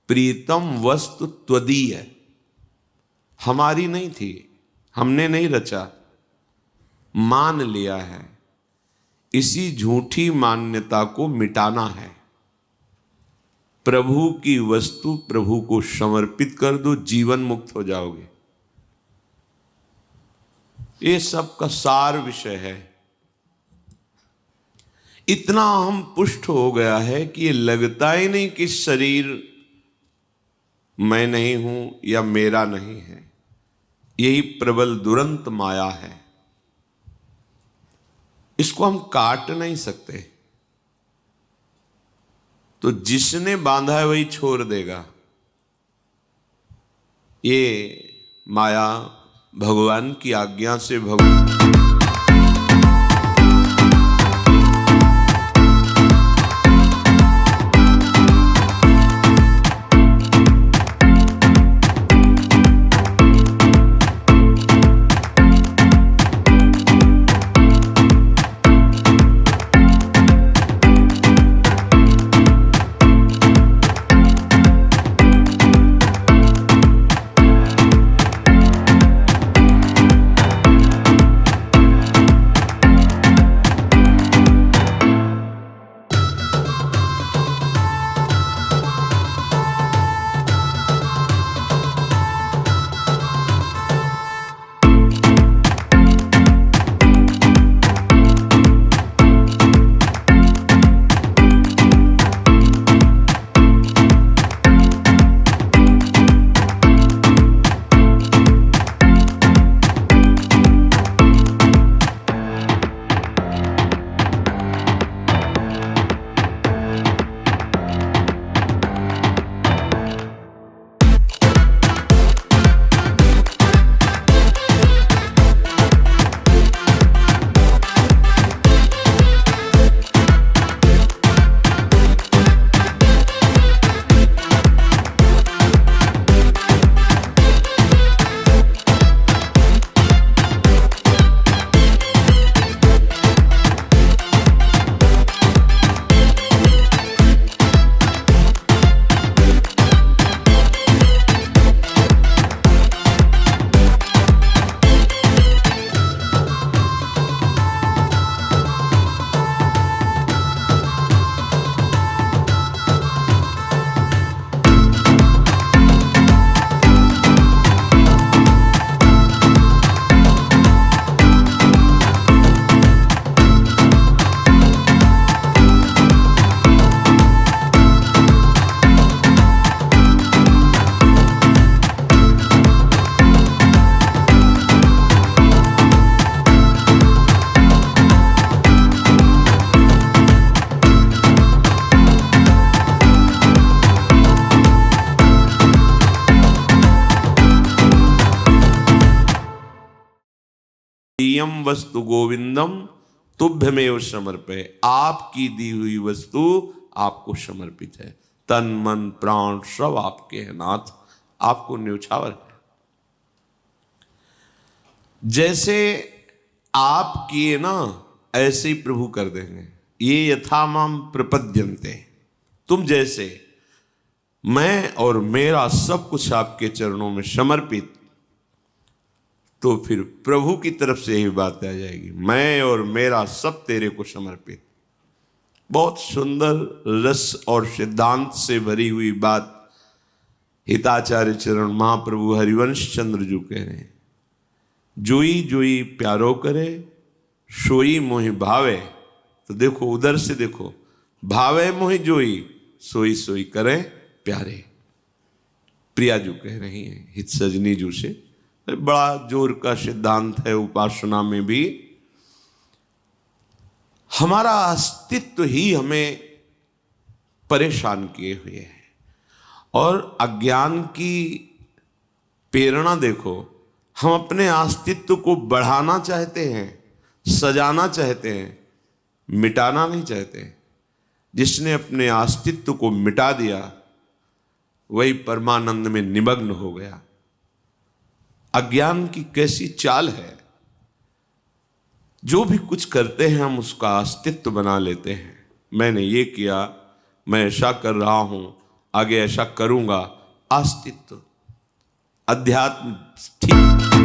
प्रीतम वस्तु त्वदीय, हमारी नहीं थी, हमने नहीं रचा, मान लिया है। इसी झूठी मान्यता को मिटाना है। प्रभु की वस्तु प्रभु को समर्पित कर दो, जीवन मुक्त हो जाओगे। ये सब का सार विषय है। इतना हम पुष्ट हो गया है कि ये लगता ही नहीं कि शरीर मैं नहीं हूं या मेरा नहीं है। यही प्रबल दुरंत माया है, इसको हम काट नहीं सकते। तो जिसने बांधा है वही छोड़ देगा। ये माया भगवान की आज्ञा से प्रियम वस्तु गोविंदम तुभ्यमेव समर्पय, आपकी दी हुई वस्तु आपको समर्पित है। तन मन प्राण सब आपके हैं नाथ, आपको न्यौछावर है। जैसे आप किए ना ऐसे ही प्रभु कर देंगे। ये यथा माम प्रपद्यन्ते, तुम जैसे, मैं और मेरा सब कुछ आपके चरणों में समर्पित, तो फिर प्रभु की तरफ से यही बात आ जाएगी, मैं और मेरा सब तेरे को समर्पित। बहुत सुंदर रस और सिद्धांत से भरी हुई बात हिताचार्य चरण महाप्रभु हरिवंश चंद्र जी कह रहे हैं। जोई जोई प्यारो करे, सोई मोहि भावे। तो देखो उधर से देखो, भावे मोहि जोई, सोई सोई करे प्यारे। प्रियाजू कह रही हैं हित सजनी जू से। बड़ा जोर का सिद्धांत है उपासना में भी। हमारा अस्तित्व ही हमें परेशान किए हुए है, और अज्ञान की प्रेरणा देखो, हम अपने अस्तित्व को बढ़ाना चाहते हैं, सजाना चाहते हैं, मिटाना नहीं चाहते। जिसने अपने अस्तित्व को मिटा दिया वही परमानंद में निमग्न हो गया। अज्ञान की कैसी चाल है, जो भी कुछ करते हैं हम उसका अस्तित्व बना लेते हैं। मैंने ये किया, मैं ऐसा कर रहा हूं, आगे ऐसा करूंगा। अस्तित्व, अध्यात्म ठीक।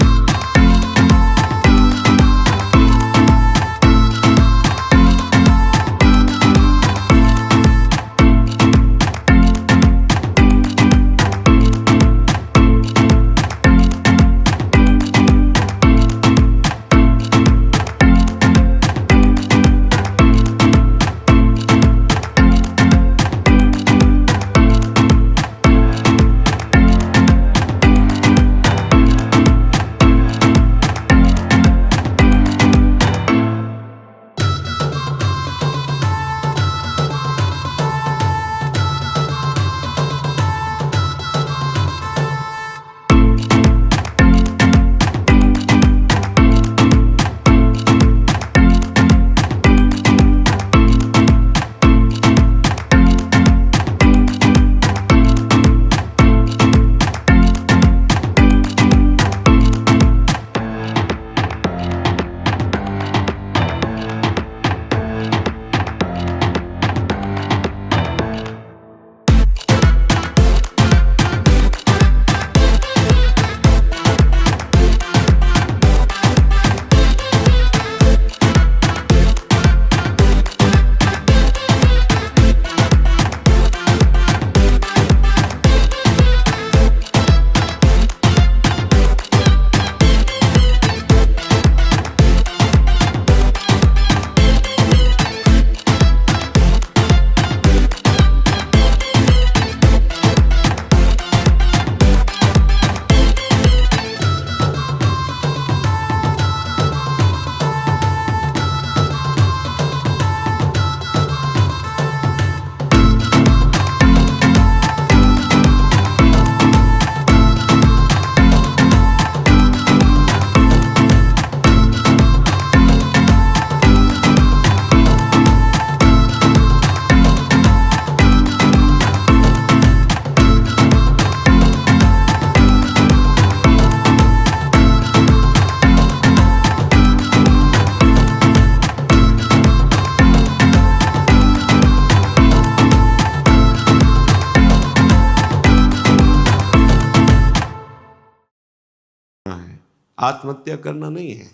आत्महत्या करना नहीं है।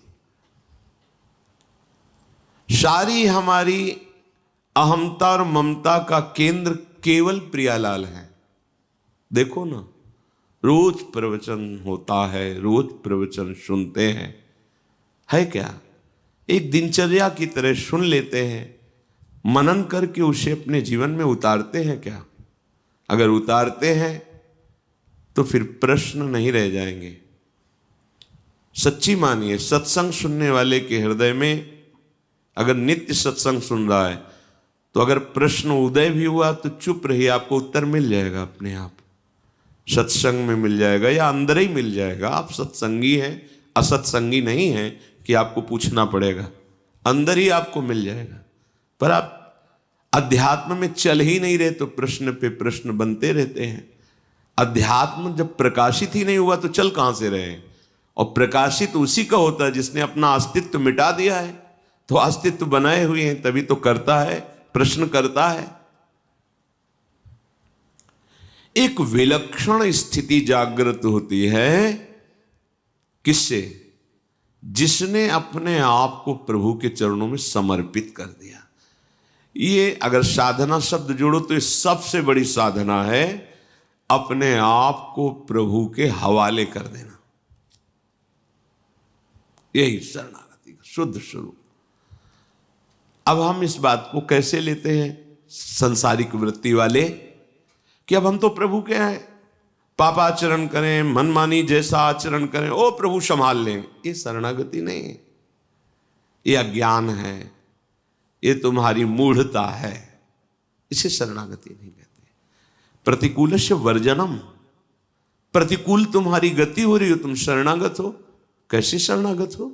सारी हमारी अहमता और ममता का केंद्र केवल प्रियालाल है। देखो ना, रोज प्रवचन होता है, रोज प्रवचन सुनते हैं, है क्या? एक दिनचर्या की तरह सुन लेते हैं, मनन करके उसे अपने जीवन में उतारते हैं क्या? अगर उतारते हैं तो फिर प्रश्न नहीं रह जाएंगे। सच्ची मानिए, सत्संग सुनने वाले के हृदय में अगर नित्य सत्संग सुन रहा है तो अगर प्रश्न उदय भी हुआ तो चुप रहिए, आपको उत्तर मिल जाएगा अपने आप। सत्संग में मिल जाएगा या अंदर ही मिल जाएगा। आप सत्संगी हैं, असत्संगी नहीं हैं कि आपको पूछना पड़ेगा, अंदर ही आपको मिल जाएगा। पर आप अध्यात्म में चल ही नहीं रहे तो प्रश्न पे प्रश्न बनते रहते हैं। अध्यात्म जब प्रकाशित ही नहीं हुआ तो चल कहां से रहे? और प्रकाशित उसी का होता है जिसने अपना अस्तित्व मिटा दिया है। तो अस्तित्व बनाए हुए हैं तभी तो करता है, प्रश्न करता है। एक विलक्षण स्थिति जागृत होती है किससे? जिसने अपने आप को प्रभु के चरणों में समर्पित कर दिया। ये अगर साधना शब्द जोड़ो तो ये सबसे बड़ी साधना है, अपने आप को प्रभु के हवाले कर देना। यही शरणागति का शुद्ध स्वरूप। अब हम इस बात को कैसे लेते हैं संसारिक वृत्ति वाले कि अब हम तो प्रभु के हैं, पापाचरण करें, मनमानी जैसा आचरण करें, ओ प्रभु संभाल लेंगे। ये शरणागति नहीं है, ये अज्ञान है, ये तुम्हारी मूढ़ता है, इसे शरणागति नहीं कहते। प्रतिकूलस्य वर्जनम, प्रतिकूल तुम्हारी गति हो रही हो, तुम शरणागत हो। कैसे शरणागत हो?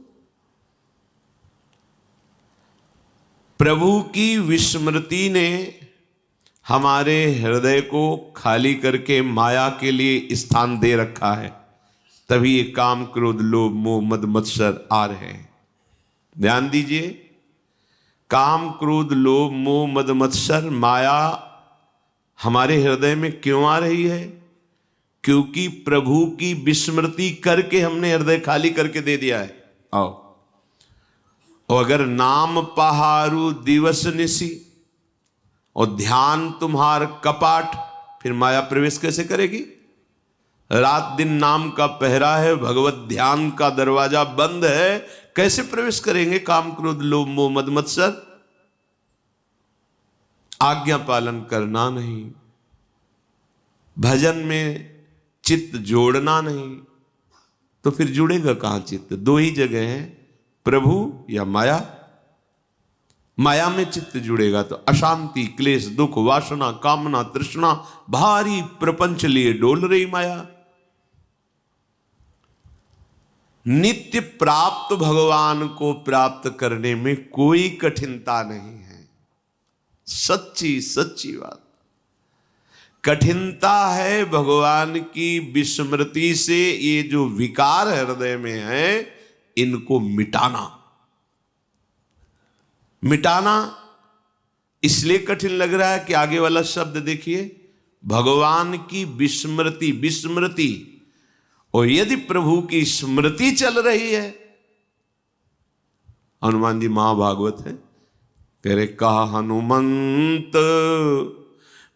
प्रभु की विस्मृति ने हमारे हृदय को खाली करके माया के लिए स्थान दे रखा है, तभी ये काम क्रोध लोभ मोह मद मत्सर आ रहे हैं। ध्यान दीजिए, काम क्रोध लोभ मोह मद मत्सर माया हमारे हृदय में क्यों आ रही है? क्योंकि प्रभु की विस्मृति करके हमने हृदय खाली करके दे दिया है। आओ, और अगर नाम पहारू दिवस निसी और ध्यान तुम्हार कपाट, फिर माया प्रवेश कैसे करेगी? रात दिन नाम का पहरा है, भगवत ध्यान का दरवाजा बंद है, कैसे प्रवेश करेंगे काम क्रोध लोभ मोह मद मत्सर? आज्ञा पालन करना नहीं, भजन में चित्त जोड़ना नहीं, तो फिर जुड़ेगा कहां चित्त? दो ही जगह है, प्रभु या माया। माया में चित्त जुड़ेगा तो अशांति क्लेश दुख वासना कामना तृष्णा भारी प्रपंच लिए डोल रही माया। नित्य प्राप्त भगवान को प्राप्त करने में कोई कठिनता नहीं है, सच्ची सच्ची बात। कठिनता है भगवान की विस्मृति से ये जो विकार हृदय में है इनको मिटाना। मिटाना इसलिए कठिन लग रहा है कि आगे वाला शब्द देखिए, भगवान की विस्मृति। विस्मृति, और यदि प्रभु की स्मृति चल रही है, हनुमान जी महाभागवत है, कह रहे कहा हनुमंत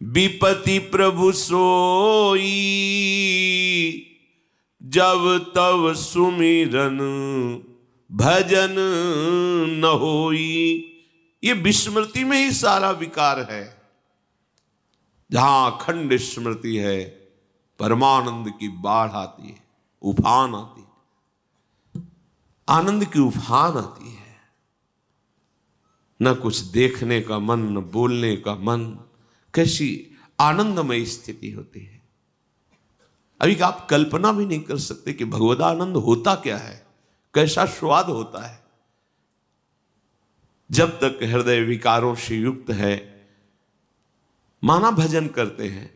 विपति प्रभु सोई, जब तब सुमिरन भजन न होई। ये विस्मृति में ही सारा विकार है। जहां अखंड स्मृति है परमानंद की बाढ़ आती है, उफान आती है, आनंद की उफान आती है। न कुछ देखने का मन, न बोलने का मन, कैसी आनंदमय स्थिति होती है। अभी आप कल्पना भी नहीं कर सकते कि भगवदानंद होता क्या है, कैसा स्वाद होता है। जब तक हृदय विकारों से युक्त है, माना भजन करते हैं,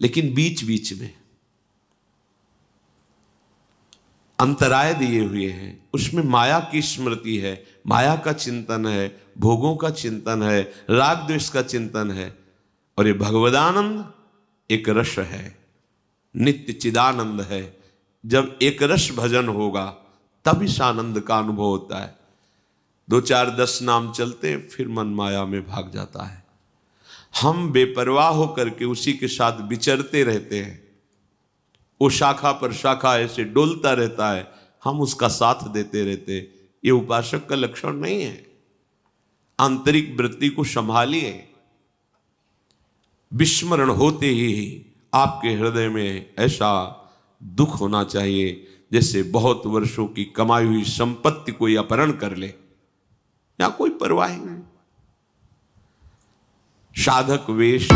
लेकिन बीच बीच में अंतराय दिए हुए हैं, उसमें माया की स्मृति है, माया का चिंतन है, भोगों का चिंतन है, राग द्वेष का चिंतन है। और ये भगवदानंद एक रस है, नित्य चिदानंद है। जब एक रस भजन होगा तब इस आनंद का अनुभव होता है। 2 4 10 नाम चलते फिर मन माया में भाग जाता है। हम बेपरवाह होकर के उसी के साथ विचरते रहते हैं, वो शाखा पर शाखा ऐसे डोलता रहता है, हम उसका साथ देते रहते। ये उपासक का लक्षण नहीं है। आंतरिक वृत्ति को संभालिए। विस्मरण होते ही आपके हृदय में ऐसा दुख होना चाहिए जैसे बहुत वर्षों की कमाई हुई संपत्ति कोई अपहरण कर ले, या कोई परवाह नहीं। साधक वेश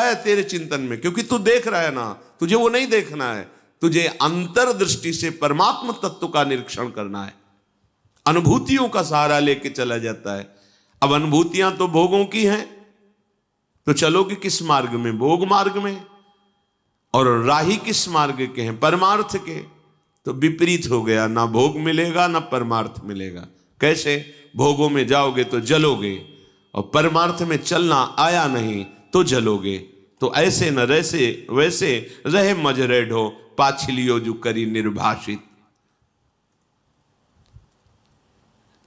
है तेरे चिंतन में, क्योंकि तू देख रहा है ना, तुझे वो नहीं देखना है, तुझे अंतर्दृष्टि से परमात्मा तत्व का निरीक्षण करना है। अनुभूतियों का सहारा लेके चला जाता है। अब अनुभूतियां तो भोगों की हैं, तो चलोगे किस मार्ग में? भोग मार्ग में। और राही किस मार्ग के हैं? परमार्थ के। तो विपरीत हो गया, ना भोग मिलेगा ना परमार्थ मिलेगा। कैसे? भोगों में जाओगे तो जलोगे, और परमार्थ में चलना आया नहीं तो जलोगे। तो ऐसे न रैसे वैसे रहे मजरे ढो, पाछिलियो जो करी निर्भाषित।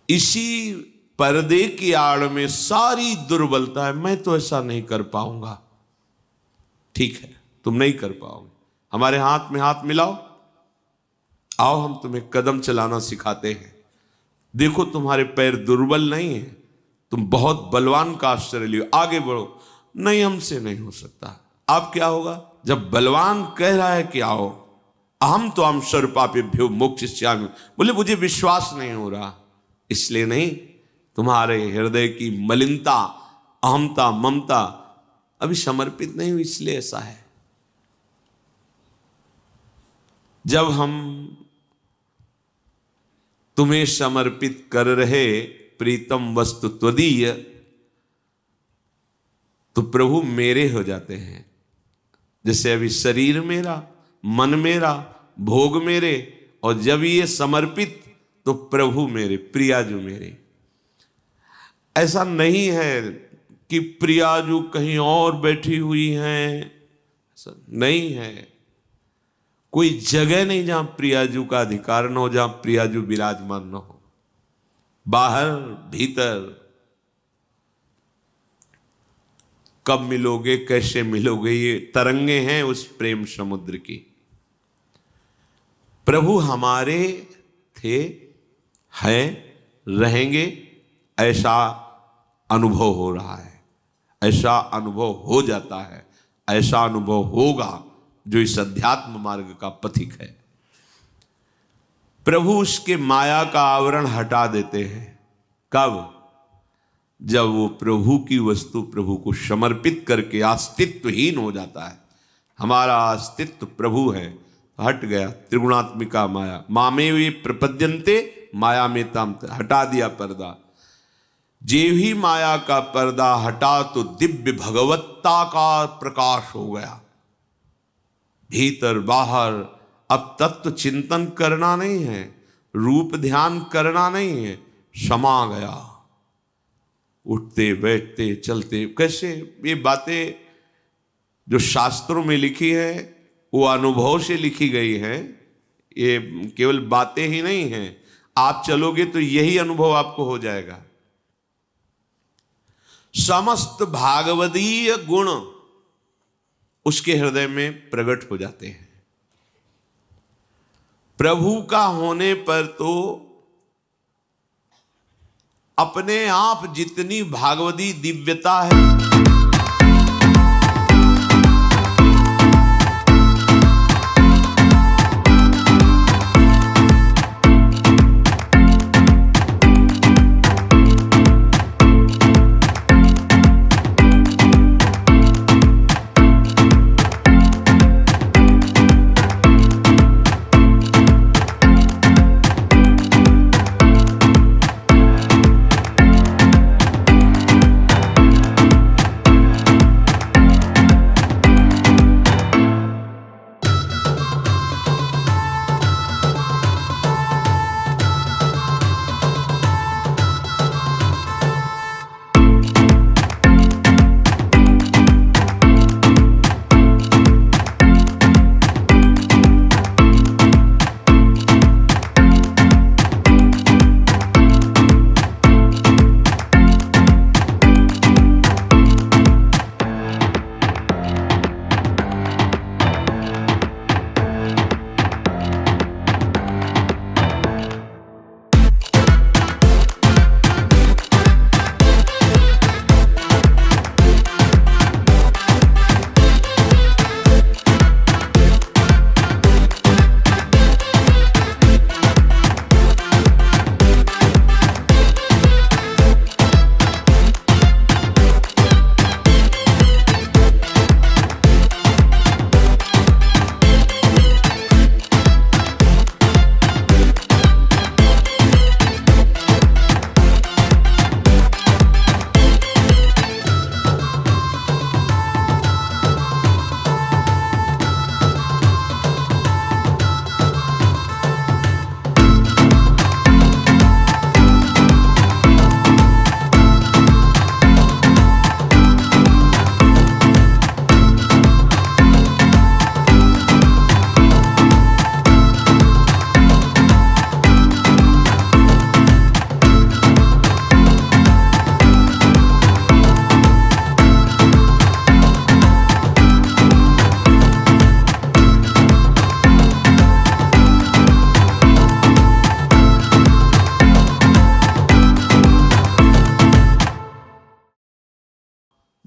इसी पर्दे की आड़ में सारी दुर्बलता है। मैं तो ऐसा नहीं कर पाऊंगा। ठीक है, तुम नहीं कर पाओगे। हमारे हाथ में हाथ मिलाओ, आओ हम तुम्हें कदम चलाना सिखाते हैं। देखो तुम्हारे पैर दुर्बल नहीं है, तुम बहुत बलवान का आश्रय लियो, आगे बढ़ो। नहीं, हमसे नहीं हो सकता। अब क्या होगा? जब बलवान कह रहा है कि आओ, अहम तो हम सर्वपापेभ्यो मोक्षयिष्यामि, बोले मुझे विश्वास नहीं हो रहा। इसलिए नहीं, तुम्हारे हृदय की मलिनता, अहमता, ममता अभी समर्पित नहीं हुई, इसलिए ऐसा है। जब हम तुम्हें समर्पित कर रहे प्रीतम वस्तु त्वदीय, तो प्रभु मेरे हो जाते हैं। जैसे अभी शरीर मेरा, मन मेरा, भोग मेरे, और जब ये समर्पित तो प्रभु मेरे, प्रियाजू मेरे। ऐसा नहीं है कि प्रियाजू कहीं और बैठी हुई हैं, ऐसा नहीं है। कोई जगह नहीं जहां प्रियाजू का अधिकार न हो, जहां प्रियाजू विराजमान न हो। बाहर भीतर कब मिलोगे, कैसे मिलोगे, ये तरंगे हैं उस प्रेम समुद्र की। प्रभु हमारे थे, हैं, रहेंगे, ऐसा अनुभव हो रहा है, ऐसा अनुभव हो जाता है, ऐसा अनुभव होगा जो इस अध्यात्म मार्ग का पथिक है। प्रभु उसके माया का आवरण हटा देते हैं। कब? जब वो प्रभु की वस्तु प्रभु को समर्पित करके अस्तित्वहीन हो जाता है। हमारा अस्तित्व प्रभु है, हट गया त्रिगुणात्मिका माया। मामे वे प्रपद्यन्ते माया में तम, हटा दिया पर्दा। जेव ही माया का पर्दा हटा तो दिव्य भगवत्ता का प्रकाश हो गया। भीतर बाहर अब तत्व चिंतन करना नहीं है, रूप ध्यान करना नहीं है, समा गया। उठते बैठते चलते, कैसे ये बातें जो शास्त्रों में लिखी है वो अनुभव से लिखी गई है। ये केवल बातें ही नहीं हैं, आप चलोगे तो यही अनुभव आपको हो जाएगा। समस्त भागवदीय गुण उसके हृदय में प्रकट हो जाते हैं। प्रभु का होने पर तो अपने आप जितनी भागवती दिव्यता है,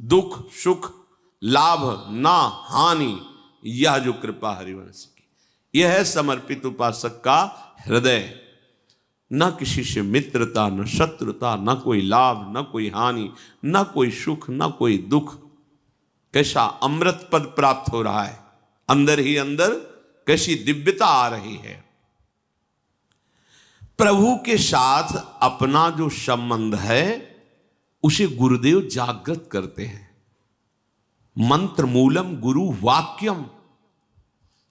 दुख सुख, लाभ ना हानि, यह जो कृपा हरिवंश की, यह है समर्पित उपासक का हृदय। न किसी से मित्रता, न शत्रुता, न कोई लाभ, न कोई हानि, न कोई सुख, न कोई दुख। कैसा अमृत पद प्राप्त हो रहा है, अंदर ही अंदर कैसी दिव्यता आ रही है। प्रभु के साथ अपना जो संबंध है उसे गुरुदेव जागृत करते हैं। मंत्र मूलम गुरु वाक्यम,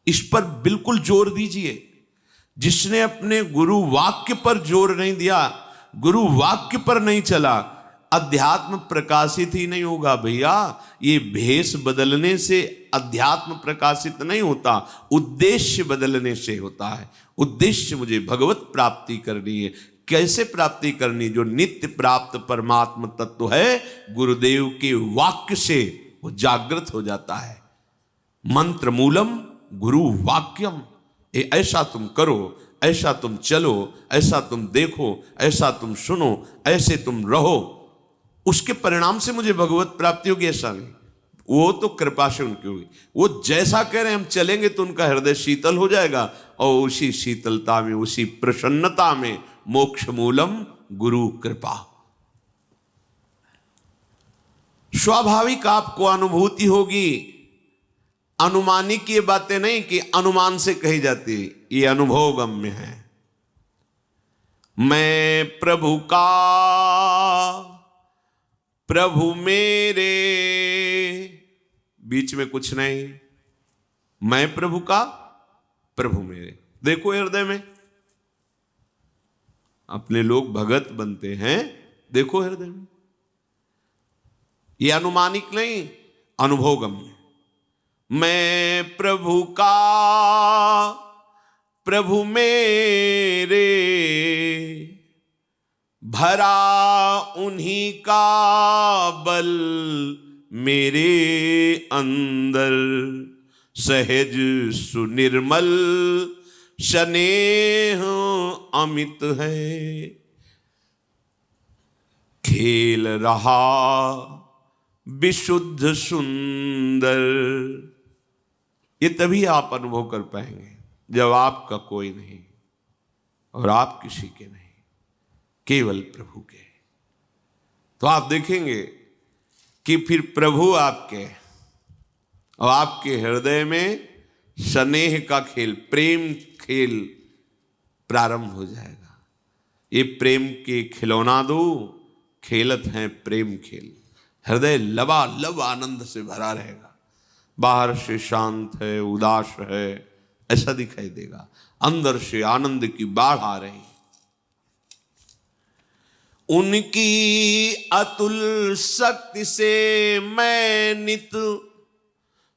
इस पर बिल्कुल जोर दीजिए। जिसने अपने गुरु वाक्य पर जोर नहीं दिया, गुरु वाक्य पर नहीं चला, अध्यात्म प्रकाशित ही नहीं होगा भैया। ये भेष बदलने से अध्यात्म प्रकाशित नहीं होता, उद्देश्य बदलने से होता है। उद्देश्य मुझे भगवत प्राप्ति करनी है। कैसे प्राप्ति करनी? जो नित्य प्राप्त परमात्म तत्व है, गुरुदेव के वाक्य से वो जागृत हो जाता है। मंत्र मूलम गुरु वाक्यम, ऐसा तुम करो, ऐसा तुम चलो, ऐसा तुम देखो, ऐसा तुम सुनो, ऐसे तुम रहो, उसके परिणाम से मुझे भगवत प्राप्ति होगी, ऐसा नहीं। वो तो कृपा से उनकी होगी। वो जैसा कह रहे हैं हम चलेंगे तो उनका हृदय शीतल हो जाएगा, और उसी शीतलता में, उसी प्रसन्नता में मोक्ष मूलम गुरु कृपा। स्वाभाविक आपको अनुभूति होगी। अनुमानिक ये बातें नहीं कि अनुमान से कही जाती, ये अनुभव गम्य है। मैं प्रभु का, प्रभु मेरे, बीच में कुछ नहीं। मैं प्रभु का, प्रभु मेरे। देखो हृदय में अपने लोग भगत बनते हैं, देखो हृदय में। ये अनुमानिक नहीं, अनुभवगम्य। मैं प्रभु का, प्रभु मेरे, भरा उन्हीं का बल मेरे अंदर, सहज सुनिर्मल स्नेह अमित है, खेल रहा विशुद्ध सुंदर। ये तभी आप अनुभव कर पाएंगे जब आपका कोई नहीं और आप किसी के नहीं, केवल प्रभु के। तो आप देखेंगे कि फिर प्रभु आपके और आपके हृदय में स्नेह का खेल, प्रेम खेल प्रारंभ हो जाएगा। ये प्रेम के खिलौना दो, खेलत हैं प्रेम खेल। हृदय लबालब आनंद से भरा रहेगा। बाहर से शांत है, उदास है, ऐसा दिखाई देगा, अंदर से आनंद की बाढ़ आ रही। उनकी अतुल शक्ति से मैं नित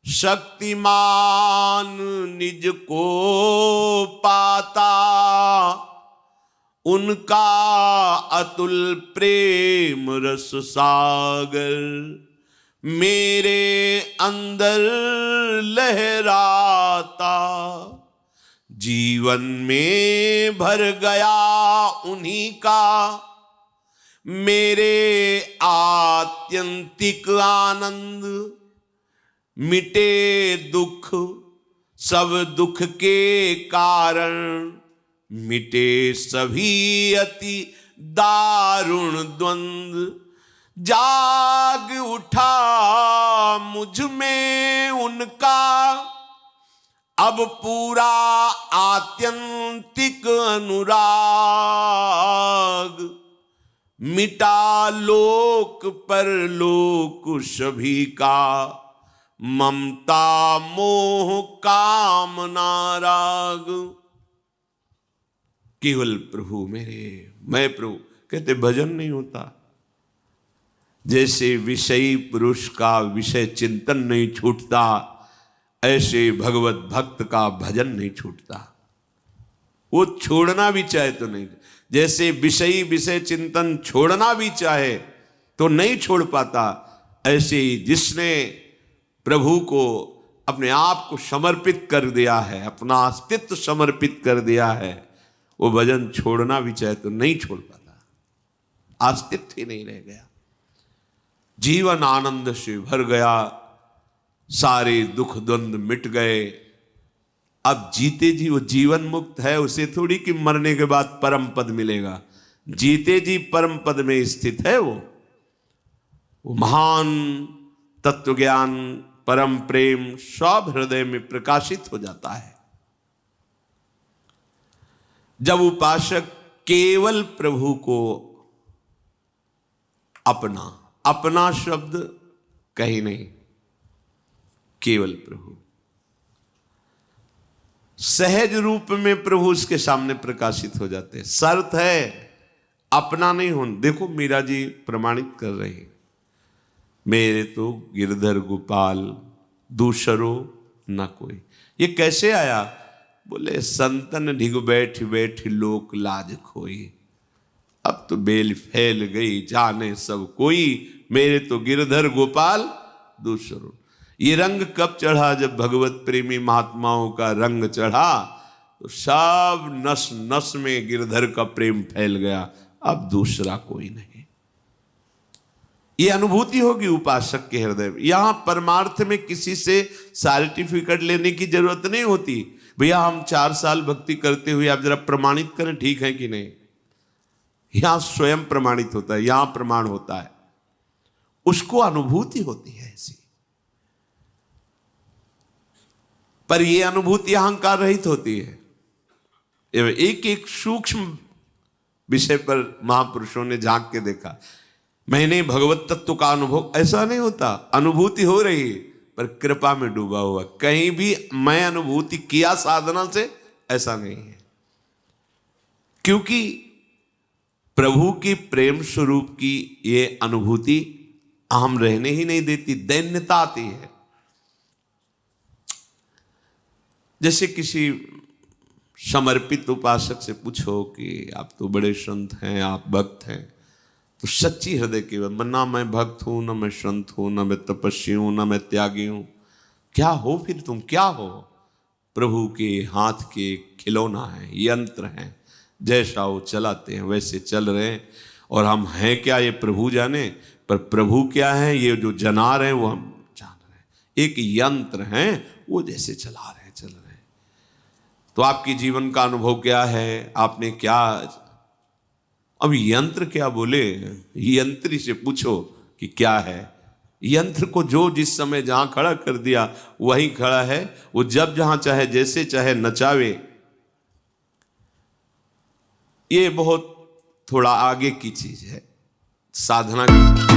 शक्तिमान निज को पाता, उनका अतुल प्रेम रस सागर मेरे अंदर लहराता। जीवन में भर गया उन्हीं का मेरे आत्यंतिक आनंद, मिटे दुख सब दुख के कारण, मिटे सभी अति दारुण द्वंद्व। जाग उठा मुझ में उनका अब पूरा आत्यंतिक अनुराग, मिटा लोक पर लोक सभी का ममता मोह कामना राग। केवल प्रभु मेरे, मैं प्रभु। कहते भजन नहीं होता। जैसे विषयी पुरुष का विषय चिंतन नहीं छूटता, ऐसे भगवत भक्त का भजन नहीं छूटता। वो छोड़ना भी चाहे तो नहीं। जैसे विषयी विषय चिंतन छोड़ना भी चाहे तो नहीं छोड़ पाता, ऐसे ही जिसने प्रभु को अपने आप को समर्पित कर दिया है, अपना अस्तित्व समर्पित कर दिया है, वो भजन छोड़ना भी चाहे तो नहीं छोड़ पाता। अस्तित्व ही नहीं रह गया। जीवन आनंद से भर गया, सारे दुख द्वंद मिट गए। अब जीते जी वो जीवन मुक्त है, उसे थोड़ी कि मरने के बाद परम पद मिलेगा। जीते जी परम पद में स्थित है वो महान तत्व ज्ञान परम प्रेम सब हृदय में प्रकाशित हो जाता है। जब उपासक केवल प्रभु को अपना शब्द कहीं नहीं, केवल प्रभु सहज रूप में प्रभु उसके सामने प्रकाशित हो जाते हैं। शर्त है अपना नहीं होना। देखो मीरा जी प्रमाणित कर रहे हैं, मेरे तो गिरधर गोपाल दूसरो न कोई। ये कैसे आया? बोले संतन ढिग बैठ बैठ लोक लाज खोई। अब तो बेल फैल गई जाने सब कोई, मेरे तो गिरधर गोपाल दूसरो। ये रंग कब चढ़ा? जब भगवत प्रेमी महात्माओं का रंग चढ़ा तो सब नस नस में गिरधर का प्रेम फैल गया, अब दूसरा कोई नहीं। ये अनुभूति होगी उपासक के हृदय में। यहां परमार्थ में किसी से सर्टिफिकेट लेने की जरूरत नहीं होती। भैया हम 4 साल भक्ति करते हुए आप जरा प्रमाणित करें ठीक है कि नहीं। यहां स्वयं प्रमाणित होता है, यहां प्रमाण होता है, उसको अनुभूति होती है ऐसी। पर यह अनुभूति अहंकार रहित होती है। एक एक सूक्ष्म विषय पर महापुरुषों ने झांक के देखा। मैंने भगवत तत्व का अनुभव, ऐसा नहीं होता। अनुभूति हो रही है पर कृपा में डूबा हुआ। कहीं भी मैं अनुभूति किया साधना से, ऐसा नहीं है। क्योंकि प्रभु की प्रेम स्वरूप की ये अनुभूति हम रहने ही नहीं देती, दैन्यता आती है। जैसे किसी समर्पित उपासक से पूछो कि आप तो बड़े संत हैं, आप भक्त हैं, तो सच्ची हृदय की बात, ना मैं भक्त हूं, ना मैं संत हूं, ना मैं तपस्वी हूं, ना मैं त्यागी हूं। क्या हो फिर तुम? क्या हो? प्रभु के हाथ के खिलौना है, यंत्र हैं। जैसा वो चलाते हैं वैसे चल रहे हैं। और हम हैं क्या ये प्रभु जाने, पर प्रभु क्या है ये जो जना रहे हैं वो हम जान रहे हैं। एक यंत्र है, वो जैसे चला रहे हैं, चल रहे हैं। तो आपके जीवन का अनुभव क्या है? आपने क्या, अब यंत्र क्या बोले, यंत्री से पूछो कि क्या है। यंत्र को जो जिस समय जहां खड़ा कर दिया वहीं खड़ा है। वो जब जहां चाहे जैसे चाहे नचावे। ये बहुत थोड़ा आगे की चीज है साधना की।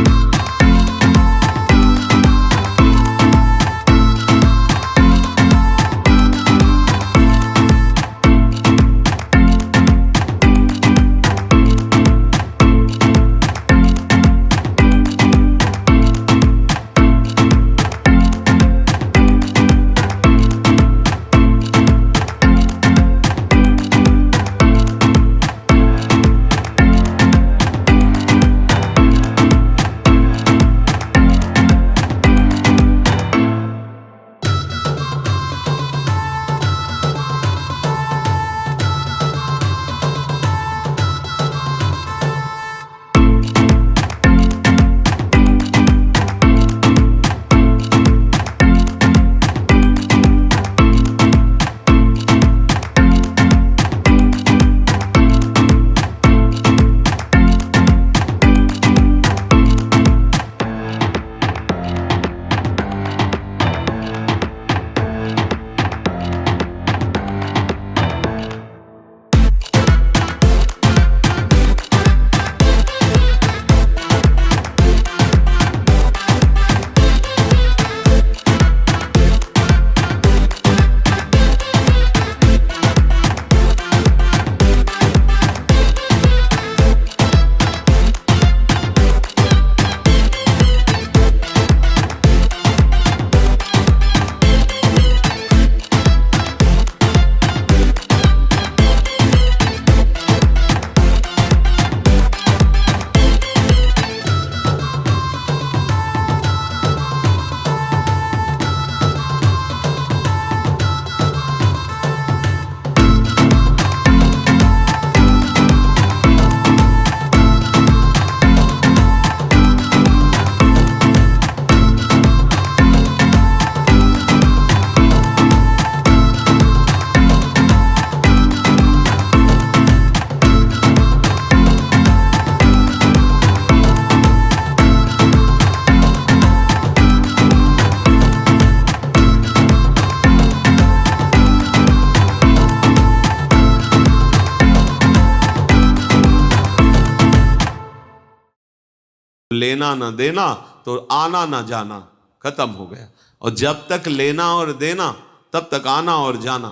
लेना ना देना तो आना ना जाना खत्म हो गया। और जब तक लेना और देना तब तक आना और जाना।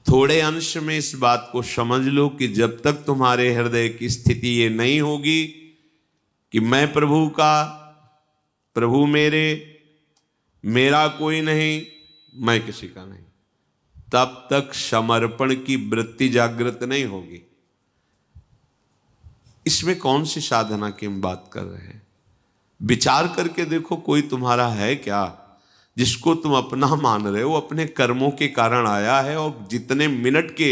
थोड़े अंश में इस बात को समझ लो कि जब तक तुम्हारे हृदय की स्थिति ये नहीं होगी कि मैं प्रभु का, प्रभु मेरे, मेरा कोई नहीं, मैं किसी का नहीं, तब तक समर्पण की वृत्ति जागृत नहीं होगी। इसमें कौन सी साधना की हम बात कर रहे हैं? विचार करके देखो, कोई तुम्हारा है क्या जिसको तुम अपना मान रहे हो? अपने कर्मों के कारण आया है और जितने मिनट के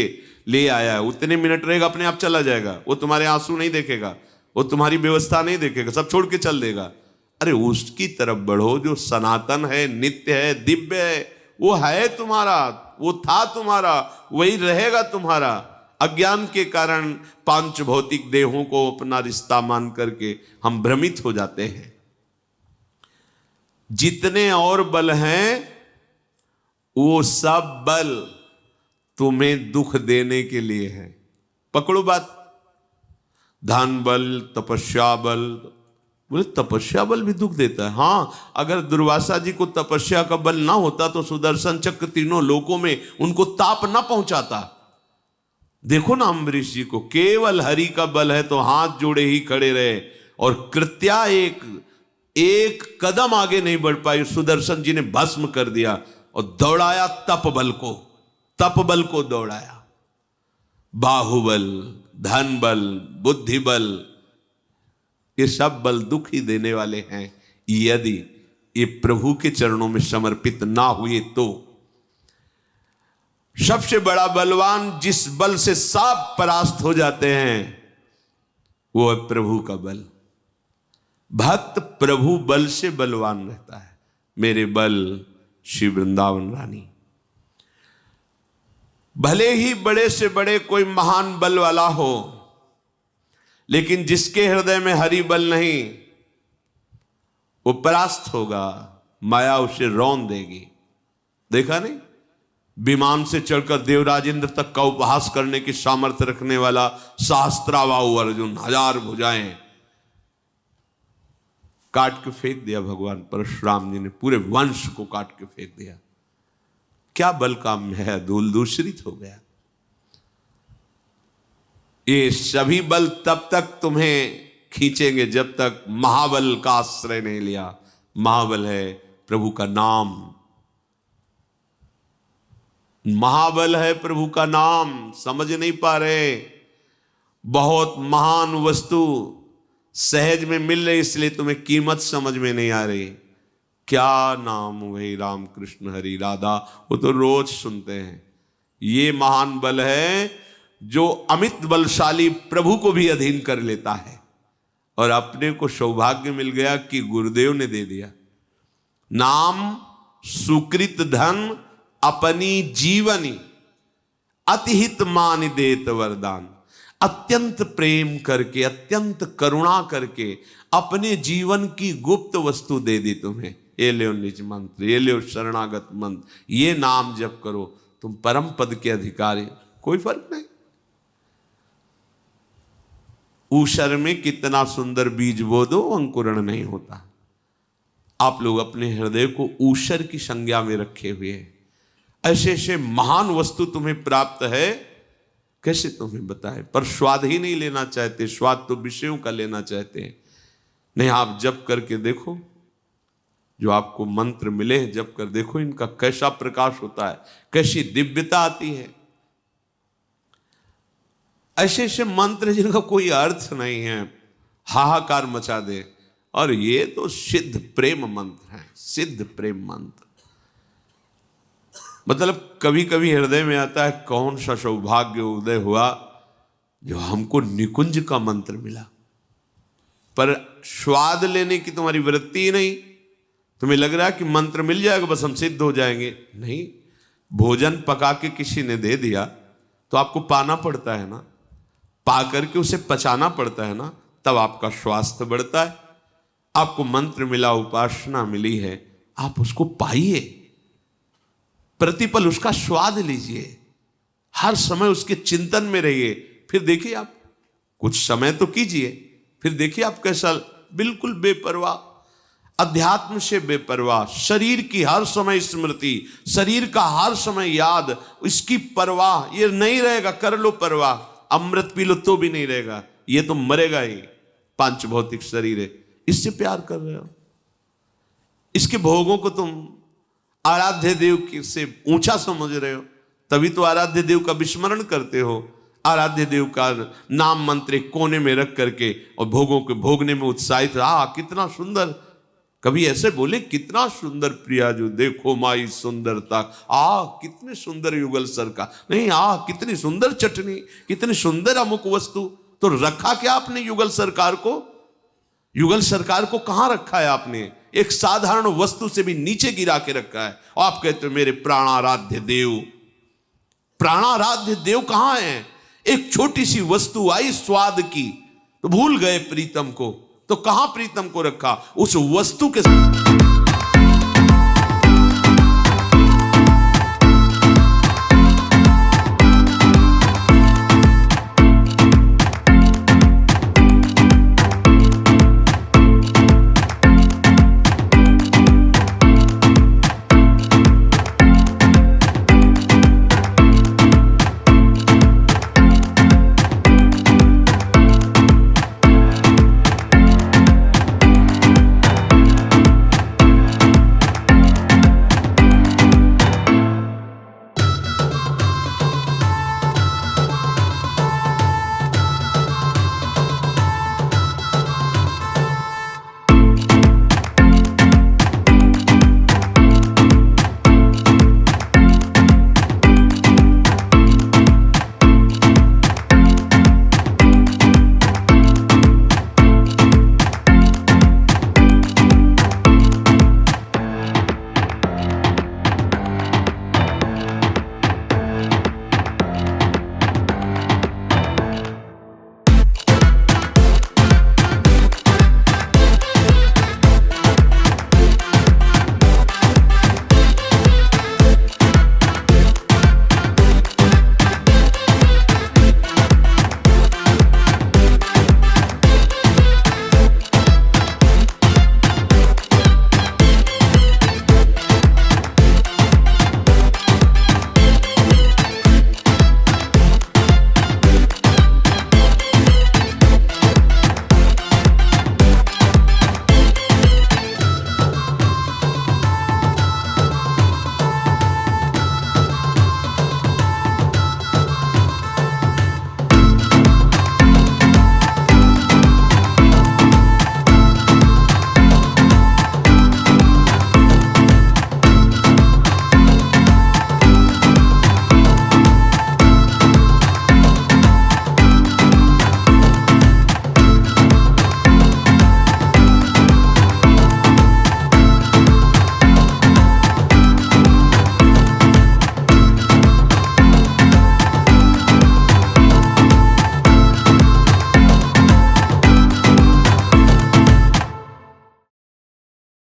लिए आया है उतने मिनट रहेगा, अपने आप चला जाएगा। वो तुम्हारे आंसू नहीं देखेगा, वो तुम्हारी व्यवस्था नहीं देखेगा, सब छोड़ के चल देगा। अरे उसकी तरफ बढ़ो जो सनातन है, नित्य है, दिव्य है। वो है तुम्हारा, वो था तुम्हारा, वही रहेगा तुम्हारा। अज्ञान के कारण पांच भौतिक देहों को अपना रिश्ता मान करके हम भ्रमित हो जाते हैं। जितने और बल हैं वो सब बल तुम्हें दुख देने के लिए है। पकड़ो बात। धन बल, तपस्या बल। बोले तपस्या बल भी दुख देता है? हाँ, अगर दुर्वासा जी को तपस्या का बल ना होता तो सुदर्शन चक्र तीनों लोकों में उनको ताप ना पहुंचाता। देखो ना अम्बरीश जी को, केवल हरि का बल है तो हाथ जोड़े ही खड़े रहे और कृत्या एक कदम आगे नहीं बढ़ पाई। सुदर्शन जी ने भस्म कर दिया और दौड़ाया तप बल को दौड़ाया। बाहुबल, धन बल, बुद्धि बल, ये सब बल दुख ही देने वाले हैं यदि ये प्रभु के चरणों में समर्पित ना हुए तो। सबसे बड़ा बलवान जिस बल से सब परास्त हो जाते हैं वो है प्रभु का बल। भक्त प्रभु बल से बलवान रहता है। मेरे बल श्री वृंदावन रानी। भले ही बड़े से बड़े कोई महान बल वाला हो, लेकिन जिसके हृदय में हरि बल नहीं वो परास्त होगा, माया उसे रौंद देगी। देखा नहीं, विमान से चढ़कर देवराज इंद्र तक का उपहास करने की सामर्थ्य रखने वाला सहस्त्राबाहु अर्जुन, 1000 भुजाएं, काट के फेंक दिया भगवान परशुराम जी ने, पूरे वंश को काट के फेंक दिया। क्या बल काम है, धूल दूषित हो गया। ये सभी बल तब तक तुम्हें खींचेंगे जब तक महाबल का आश्रय नहीं लिया। महाबल है प्रभु का नाम, महाबल है प्रभु का नाम। समझ नहीं पा रहे, बहुत महान वस्तु सहज में मिल रही इसलिए तुम्हें कीमत समझ में नहीं आ रही। क्या नाम, वही राम कृष्ण हरि राधा, वो तो रोज सुनते हैं। ये महान बल है जो अमित बलशाली प्रभु को भी अधीन कर लेता है। और अपने को सौभाग्य मिल गया कि गुरुदेव ने दे दिया नाम, सुकृत धन, अपनी जीवनी, अतिहित मान देत वरदान। अत्यंत प्रेम करके, अत्यंत करुणा करके अपने जीवन की गुप्त वस्तु दे दी तुम्हें। ये लो निज मंत्र, ये लो शरणागत मंत्र, ये नाम जप करो, तुम परम पद के अधिकारी। कोई फर्क नहीं। ऊषर में कितना सुंदर बीज बो दो, अंकुरण नहीं होता। आप लोग अपने हृदय को ऊषर की संज्ञा में रखे हुए हैं। ऐसे ऐसे महान वस्तु तुम्हें प्राप्त है, कैसे तुम्हें बताए, पर स्वाद ही नहीं लेना चाहते। स्वाद तो विषयों का लेना चाहते हैं। नहीं, आप जप करके देखो, जो आपको मंत्र मिले हैं जप कर देखो, इनका कैसा प्रकाश होता है, कैसी दिव्यता आती है। ऐसे ऐसे मंत्र जिनका कोई अर्थ नहीं है, हाहाकार मचा दे। और ये तो सिद्ध प्रेम मंत्र है, सिद्ध प्रेम मंत्र। मतलब कभी कभी हृदय में आता है, कौन सा सौभाग्य उदय हुआ जो हमको निकुंज का मंत्र मिला। पर स्वाद लेने की तुम्हारी वृत्ति ही नहीं। तुम्हें लग रहा है कि मंत्र मिल जाएगा बस हम सिद्ध हो जाएंगे। नहीं, भोजन पका के किसी ने दे दिया तो आपको पाना पड़ता है ना, पा करके उसे पचाना पड़ता है ना, तब आपका स्वास्थ्य बढ़ता है। आपको मंत्र मिला, उपासना मिली है, आप उसको पाइए, प्रतिपल उसका स्वाद लीजिए, हर समय उसके चिंतन में रहिए। फिर देखिए आप कुछ समय तो कीजिए, फिर देखिए आप कैसा, बिल्कुल बेपरवाह, अध्यात्म से बेपरवाह, शरीर की हर समय स्मृति, शरीर का हर समय याद, इसकी परवाह, ये नहीं रहेगा। कर लो परवाह, अमृत पी लो तो भी नहीं रहेगा, ये तो मरेगा ही। पांच भौतिक शरीर है, इससे प्यार कर रहे हो, इसके भोगों को तुम आराध्य देव की से ऊंचा समझ रहे हो, तभी तो आराध्य देव का विस्मरण करते हो। आराध्य देव का नाम मंत्र कोने में रख करके और भोगों के भोगने में उत्साहित, कितना सुंदर। कभी ऐसे बोले, कितना सुंदर प्रिया जो, देखो माई सुंदरता, कितने सुंदर युगल सर का, नहीं, कितनी सुंदर चटनी, कितनी सुंदर अमुक वस्तु। तो रखा क्या आपने युगल सरकार को? युगल सरकार को कहां रखा है आपने? एक साधारण वस्तु से भी नीचे गिरा के रखा है। और आप कहते हो मेरे प्राणाराध्य देव। प्राणाराध्य देव कहां है? एक छोटी सी वस्तु आई स्वाद की तो भूल गए प्रीतम को, तो कहां प्रीतम को रखा? उस वस्तु के